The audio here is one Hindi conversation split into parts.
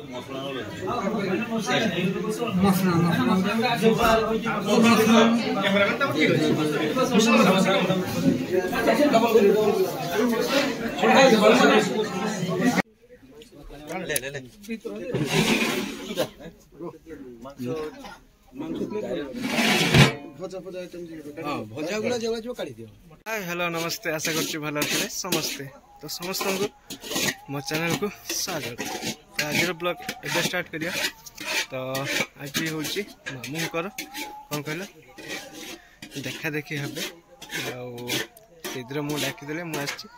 हेलो नमस्ते आशा कर भल अच्छे समस्ते तो समस्त को मो चैनल को स्वागत। तो आज ब्लॉग एवं स्टार्ट करिया। तो आज हूँ मामू कौन कहल देखा देखी हे आईर मुझे डाकिदे मुझे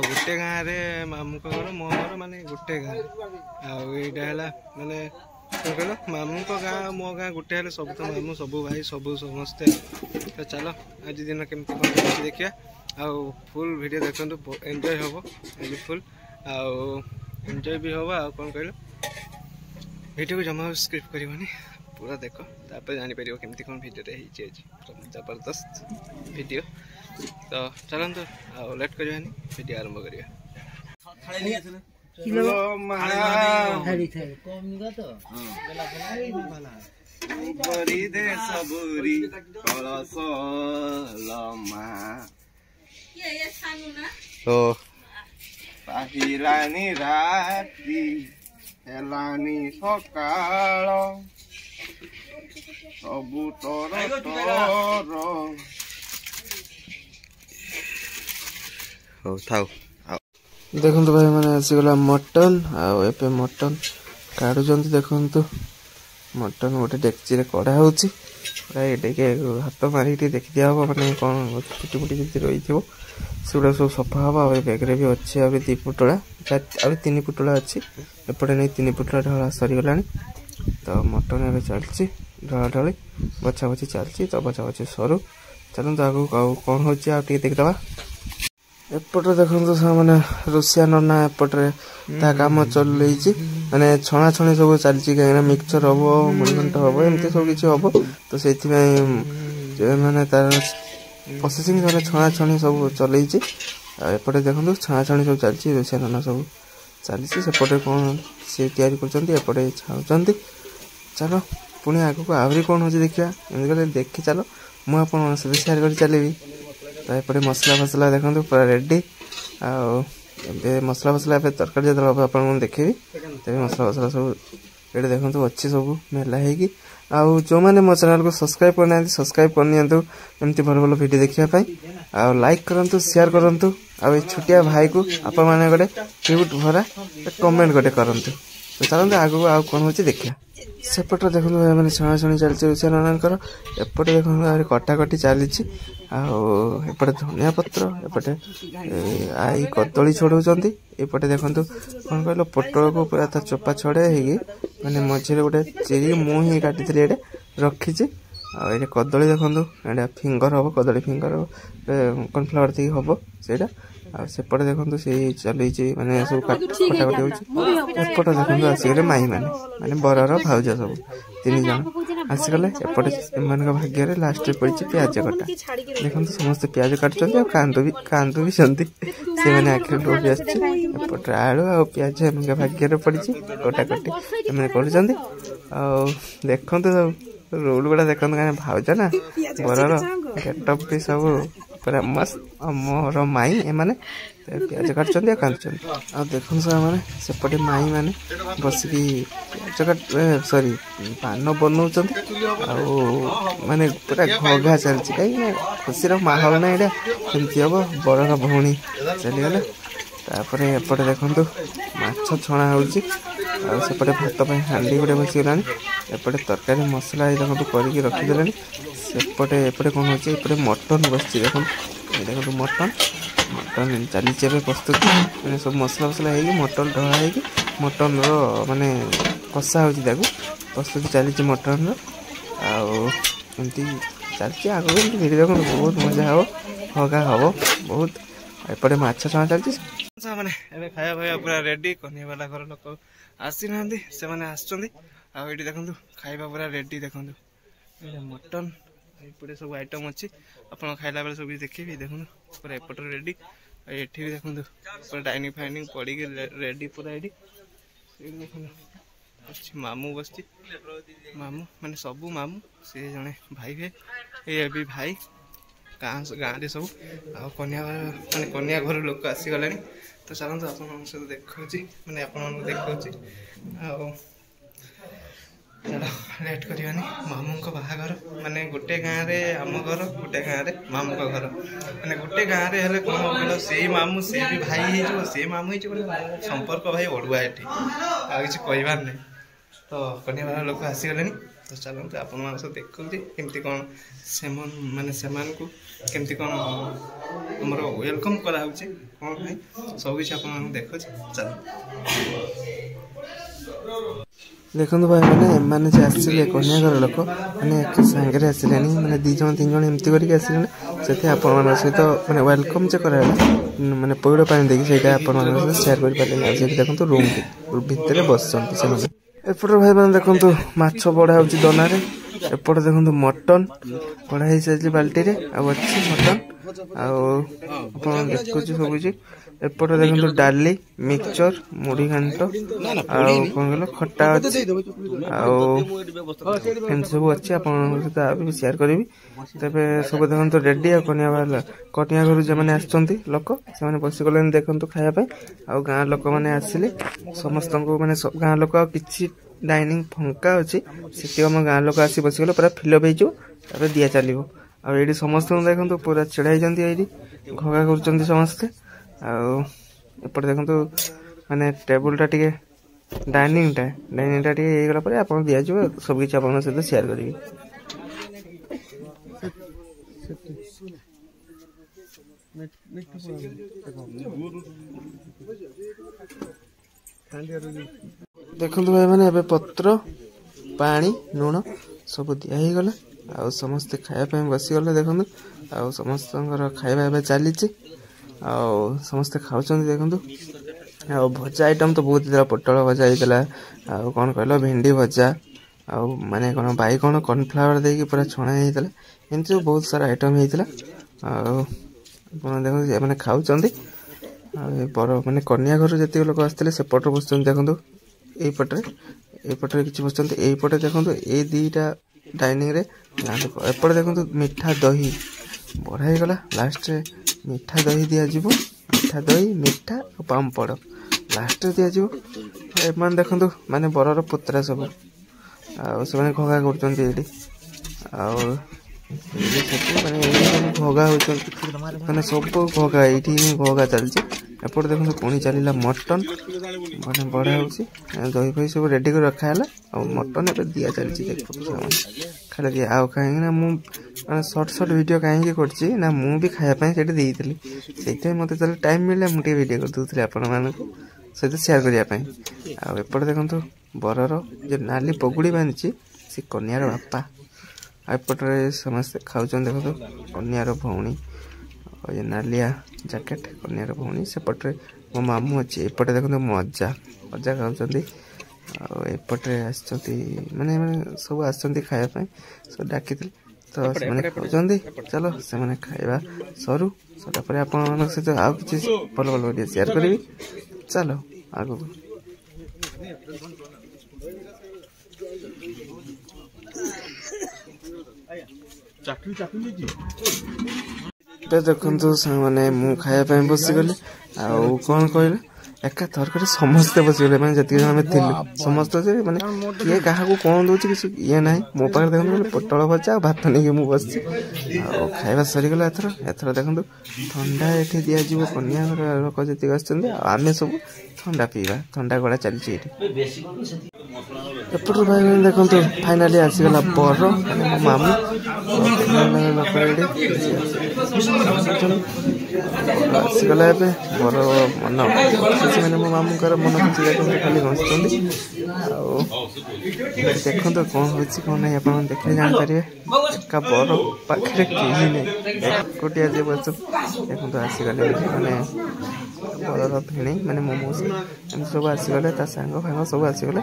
गोटे गाँव मामू घर मो घर माने गोटे गाँव आईटा है माने कौन कहल मामू गाँ मो गाँ गोटे हेल्ले सब तो मामू सब भाई सब समस्ते। तो चलो आज दिन केमती कौन देखिए आउ फुल वीडियो देखो एंजॉय हम आज फुल आउ एंजॉय भी हम आउ कौन कहल वीडियो को जमा स्क्रिप्ट करनी पूरा देख तापर जापर केमती कौन वीडियो जबरदस्त वीडियो। तो चलते आउ लेट करवानी वीडियो आरंभ करिया। तो पाहिलानी राती हेलानी सकाळ सबु तोर तोर हो थाउ। देखो भाई मैंने आसीगला मटन आए मटन काढ़ुं देखु मटन गोटे डेक्ची कड़ा हो हाथ मारिक देखी दिया हम मैंने कौन फुटी फुटी जब रही थो सेगुड़ा सब सफा हम बेग्रे भी अच्छे आ 2 पुटला आ 3 पुटला अच्छी एपटे नहीं 3 पुटला ढला सरीगला। तो मटन ए चलती ढला ढली बछा बछी चलती तो बछा बछी सरू चलते आगे कौन हो देखीदे। एपटे देखो मैंने रोसिया नना एपटे काम चल रही मैंने छणा छणी सब चलती कहीं मिक्सचर हम मुड़ीघंट हम एमती सब किसी हम तो से मैंने तार प्रोसेसिंग छणा छणी सब चलई एपटे देखो छणा छणी सब चलती रोसिया नना सब चली सेपटे कौन सी तैयारी करपटे छाऊँच। चलो पुणी आग को आहरी कौन हो देखा एमती देखी चलो मुझे सेयार कर चलि। तो ये मसला फसला देखो पूरा रेडी मसला फसला तरकारी जो आप देखी तभी मसला फसला सब ये देखो अच्छी सब मेला होगी आउ जो मैंने मो चैनल को सब्सक्राइब करना सब्सक्राइब करनी एमती भल भल वीडियो देखापी आ लाइक करूँ शेयर करूँ आ छोटिया भाई को आप मैंने गोटे क्यूट भरा कमेंट गोटे करूँ। तो चलते आगू आउ कौन हो देखिए। सेपटे देखो भाई मैंने छणा छणी चलती रोसिया नानांकर एपटे देखो कटाकटी चली एपटे धनिया पत्र एपटे आई कदली छड़ाऊँ एपटे देखो कौन कहल पोटल को पूरा ता चोपा छड़े मैंने मझे गोटे चिरी मुझे काटी ये रखी ये कदली देखो ये फिंगर हम कदली फिंगर कॉर्नफ्लावर थी हम से सेपटे देखो से चलई मैंने सब कटाकटी होपटे देखो आसीगले माई मैंने बरर भाउज सब 3 जन आसीगले एपटे मान भाग्य लास्ट पड़ी प्याज कटा देखो समस्त प्याज काटुच्च कांदू भी से मैंने आखिर डोबी आसपटे आलू आ प्याज एम भाग्य पड़ी कटाकटी एम कर देखो सब रोल गुड़ा देखो क्या भाउज ना बरर गेटअप भी सब पूरा मस्त मोर माई एमाने प्याज काटुच्च कांदुच्च आ देखो मैंने सेपटे माई मैंने बसिकी प्याज काट सॉरी पान बनाऊँ माने पूरा घघा चलती कहीं खुशी माहौल ना यहाँ कमती हम बड़र भौणी चलीगला। तापर एपटे देखो माछ छणा होपटे भात हांडी गोटे बसीगला एपटे तरकारी मसला देखो करके रखीदे सेपटे एपटे कौन होपटे मटन बस देखो देखो मटन मटन चली प्रस्तुत मैंने सब मसला फसला हो मटन ढला हो मटन माने कषा हो प्रस्तुति चली मटन आमती चलती आगे वीडियो देखो बहुत मजा हम हगा हम बहुत एपटे माछ छणा चलती मैंने खाया भाया पूरा रेडी कन्या वाला घर लोक आसी ना से आगे देखो खाଇବା पूरा रेडी देखो मटन एपटे सब आइटम अच्छी आप खाला बेले सब देखिए देखो पूरा एपट रेडी ये भी देखो पूरा डाइनिंग फाइनिंग पड़ी रेडी पूरा ये देखो मामू बस मामू माने सबू मामू सी जड़े भाई भाई ये भी भाई गाँव सब कन्या माने कन्या घर लोक आसीगले तो चलते आप सहित देखा मैंने आप देखा लेट करवानी मामू बाहागर माने गोटे गाँव में आम घर गोटे गाँव में मामू का घर माने गोटे गाँव में हेल्ले कौन कह से मामू सी भी भाई हो से मामू हो संपर्क भाई बढ़ुआ ये आ कि कहबार नहीं तो कन्या बाहर लोक आसीगले तो चलते आप देखते केमती कौन से माने से केमती कौन आमर वेलकम कराऊँ कौन भाई सब किसी आप देखो चल देखो भाई मैंने मैंने आसिले कन्या घर लोक मैंने सांगे आसिले मैंने 2 जन 3 जन एमती करके आसिले से आपण सहित मैंने वेलकम जे करा मैंने पौड़ पानी देखिए सहित सेयार कर देखो रूम भितर बस एपटे भाई मैंने देखो माछ बड़ा हो दना एपटे देखो मटन बड़ा हो सारी बाल्टी अच्छी मटन आप देखुच सब एपटे देखो डाली मिक्सचर मुढ़ी घांट कौन कह खटा अच्छी सब अच्छी आप सेयार करी तेज सब देखो रेडी कन्या घर जो मैंने आसुँच लोक से बसिगले देखो खायापी आ गाँ लोक मैंने आसिले समस्त मैंने गाँ लोक कि डाइनिंग फंका अच्छी से आम गाँ लोक आसी बसिगले पूरा फिलअप हो दिया चलो आईटी समस्त देखो पूरा छड़ाई घगा कर समस्ते आपटे देखो माने टेबुल टा टिके डाइनिंग टा टिके गला पर आप दिया सब किसी आप सहित सेयार करेंगे देखो भाई मैंने एबे पत्र पानी लुण सब दिया गला आ समस्ते खाया बसीगले देखो आ समस्त खाଇବା चली समस्ते खाऊँ देखो आ भजा आइटम तो बहुत पोटल भजा होता आ कौन कहल भेंडी भजा आ माने कौन बैगण कॉर्नफ्लावर देकी पूरा छणा होता एमती सब बहुत सारा आइटम होता देखो मैंने खाऊँ बर माने कन्या घर जी लोक आसते सेपटे बस देखो यपटे किसी बस यपटे देखो ये 2टा डाइनिंग रे एपटे देखो मीठा दही बढ़ा गला लास्ट मीठा दही दिज्व मीठा दही मीठा और पापड़ लास्ट दिज्व एम देखो माने बरर पुतरा सब आने घगा कर घगा हो सब घगा ये घगा चलती एपटे देखो पुणी चलला मटन मैंने बढ़ा हो दही फही सब रेडी कर रखा है मटन ए दिया चलती खाली दिया आ कहीं मैं सर्ट वीडियो कहीं करना मुझे खायापी से मत टाइम मिले मुझे वीडियो कर दूसरी आपण सहित सेयार करने आएपटे देखो बरर जो नाली पगुड़ी बांधी से कन्यार बापा एपटे समस्ते खाऊँ देखो कन्यार भौणी ये नालिया जैकेट कन्यार भौणी सेपटे मो मामू अच्छी एपटे देखो मजा मजा खाऊँ एपटे आने सब आसती खायापी सब डाकी तो से खाऊँ चलो से खाଇବା सरू सरापर आप सहित आउ कि भल भल वीडियो सेयार करी चलो आगू तो देखो मैंने मु खाया बसीगली कौन कहले एका थरक समस्ते बसीगले मैंने जी आम थी समस्त मैंने किए क्या कौन दूसरी किसी ये ना मो पाखे देखो पोटल भजा भात नहीं मुझे बस खाଇବା सरीगला एथर देखो ठंडा ये दिज्व कन्या घर लोक जी आम सब ठंडा पीवा ठंडा गड़ा चलती एपट भाई मैंने देखो फाइनाली आसीगला बर मो मामू आसीगला बर मन मैंने मो मामू मन खुशी खाली घसुँच देखो कौन हो कौन नहीं आप देखने जापारे एका बर पाखे कहीं नहीं एकुटिया जे बस देखो आसीगले मैंने बरर भेणी मैंने मोमोज एम सब आसीगले सांग फांग सब आसीगले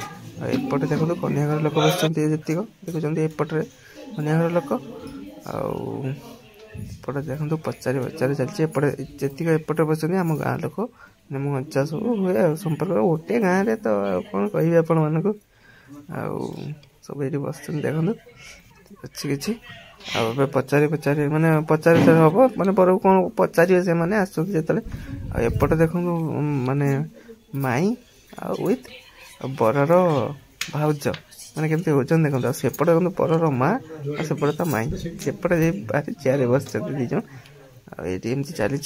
एपटे देखो कन्या घर लोक बस जीक देखुं एपटे कन्या घर लोक आउटे देखो पचारि पचारि चलती जी एपटे बस आम गाँ लोक मो अजा सब हुए संपर्क गोटे गाँव में तो कौन कह आपण मानक सब ये बस देखो अच्छी किसी पचारि माने पचारि हम माने बर को कौन पचारे से मैंने आसते एपटे देखो माने माई विथ बरर भाउज मैंने केमती होचन देखो सेपटे देखो बरर माँ सेपटे तो माई सेपटे भारी चेयर बस दीज ये चली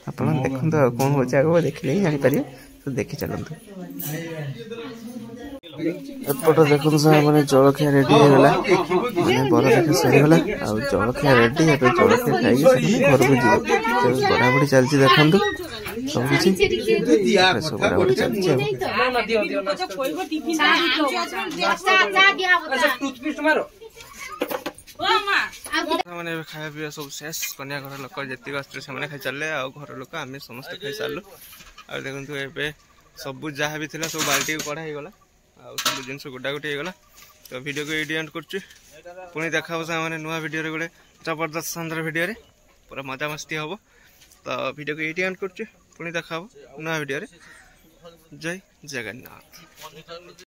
आप देखो कौन हो आगे देखिले ही जापर तो देखी चलते एपटे देखो मैंने जलखिया रेडी होगा मैंने बर देखा सरीगला जलखिया रेडी जलखिया खाई घर को जी बढ़ाबड़ी चलती देखो सब किसी सब बढ़ाबड़ी चलती मैंने खाया पीवा सब शेष कन्या घर लोक जी आसते से खाई चले घर लोक आम समस्त खाई सारू आ देखो ए सब जहाँ भी थी सब बाल्टी कड़ा हो गला सब जिन गोटा गोटी होगा तो वीडियो को ये एंड कर पुणी देखा मैंने नुआ वीडियो गोटे जबरदस्त शानदार वीडियो पूरा मजा मस्ती हम तो वीडियो को ये एंड कर पुणी देखा नुआ वीडियो जय जगन्नाथ।